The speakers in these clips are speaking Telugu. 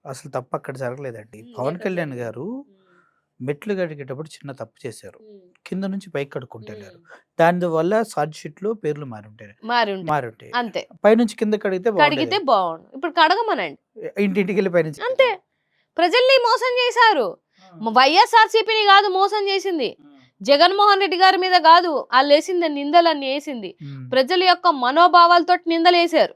అసలు తప్పు అక్కడ జరగలేదండి. పవన్ ఎక్కడ కళ్యాణ్ జరిగింది? గారు హ్మ్. మెట్లు కడిగేటప్పుడు చిన్న తప్పు చేశారు. హ్మ్. కింద నుంచి పైకి హ్మ్. కడుక్కుంటెళ్లారు. దానివల్ల ఛార్జ్ షీట్‌లో పేర్లు మారుంటాయి. మారుంటాయి. అంతే. పైనుంచి కిందకి కడిగితే కడిగితే బాగుండేదేమో. బావుండు. ఇప్పుడు కడగమనండి. ఇంటింటికెళ్ళి పైనుంచి అంతే. ప్రజల్ని మోసం చేశారు. ఆ! వైఎస్ఆర్‌సీపీని గాదు మోసం చేసింది. ఆ! జగన్మోహన్ రెడ్డి గారి మీద గాదు ఆళ్ళేసింది నిందలన్నీ ఏసింది. హ్మ్. ప్రజల యొక్క మనోభావాలతోటి నిందలేసారు.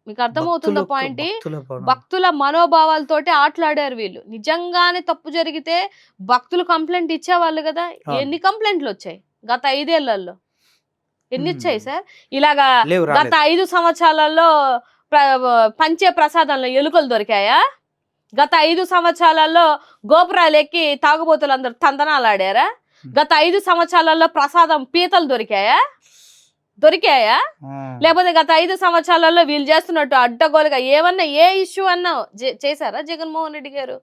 మీకు అర్థమవుతుందా పాయింటి? భక్తుల పనం. భక్తుల మనోభావాలతోటి ఆటలాడారు వీళ్ళు. నిజంగానే తప్పు జరిగితే భక్తులు కంప్లెయింట్ ఇచ్చేవాళ్ళు గదా! అవును. ఎన్ని కంప్లెయింట్‌లొచ్చాయి గత 5 ఏళ్లలో? ఎన్నిచ్చాయి హ్మ్. సార్? ఇలాగా లేవు గత రాలేదు. 5 సంవత్సరాలలో ప్ర పంచే ప్రసాదంలో ఎలుకలు దొరికాయా? గత 5 సంవత్సరాలలో గోపురాలెక్కి తాగుబోతులందరూ తందనాలాడారా? హ్మ్. గత 5 సంవత్సరాలలో ప్రసాదం పీతలు దొరికాయా? దొరికాయా? ఆ! లేపోతే గత 5 సంవత్సరాలలో వీళ్ళు చేస్తున్నట్టు అడ్డగోలుగా ఏమన్నా ఏ ఇష్యూ అన్నా చేశారా జగన్మోహన్ రెడ్డి గారు?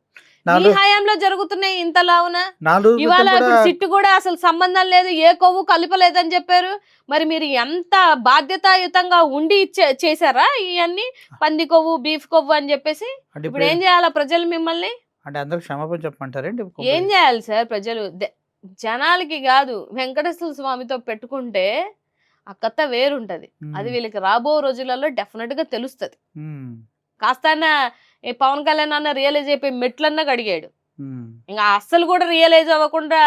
మీ నాలు హయాంలో జరుగుతున్నాయి ఇంతలావున. 4 రోజుల క్రితం ఇవాళ కూడా ఇప్పుడు సిట్టు కూడా అసలు సంబంధం లేదు. ఏ కొవ్వు కలపలేదని చెప్పారు. మరి మీరు ఎంత బాధ్యతాయుతంగా ఉండి చేశారా ఇయన్నీ? పంది కొవ్వు, బీఫ్ కొవ్వు అని చెప్పేసి. అంటే ఇప్పుడు ఏం చేయాలా ప్రజలు మిమ్మల్ని? అంటే అందరికి క్షమాపణ చెప్పమంటారండి ఏం కొంపదీసి? చేయాలి సార్ ప్రజలు? జనాలకి గాదు వెంకటేశ్వర స్వామితో పెట్టుకుంటే ఆ కథ వేరుంటది. అది హ్మ్. వీళ్ళకి రాబో రోజులలో డెఫినిట్‌గా తెలుస్తది. హ్మ్. కాస్తన్నా ఈ పవన్ కళ్యాణ్ అన్న రియలైజ్ అయిపోయి మెట్లన్నా కడిగాడు. హ్మ్. ఇంగ అస్సలు కూడా రియలైజ్ అవ్వకుండా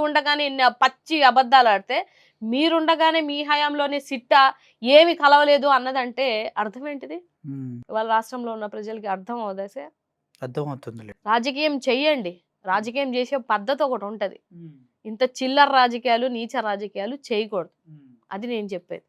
ఉండగానే ఇన్ని పచ్చి అబద్దాలాడితే, మీరుండగానే మీ హయాంలోనే సిట్టా ఏమి కలవలేదు అన్నదంటే అర్థం ఏంటిది? హ్మ్. ఇవాళ రాష్ట్రంలో ఉన్న ప్రజలకి అర్థం అవ్వదా సార్? అర్థమవుతుందిలే. రాజకీయం చెయ్యండి. రాజకీయం చేసే పద్ధతి ఒకటుంటది. హ్మ్. ఇంత చిల్లర రాజకీయాలు, నీచ రాజకీయాలు చేయకూడదు. హ్మ్. అది నేను చెప్పేది.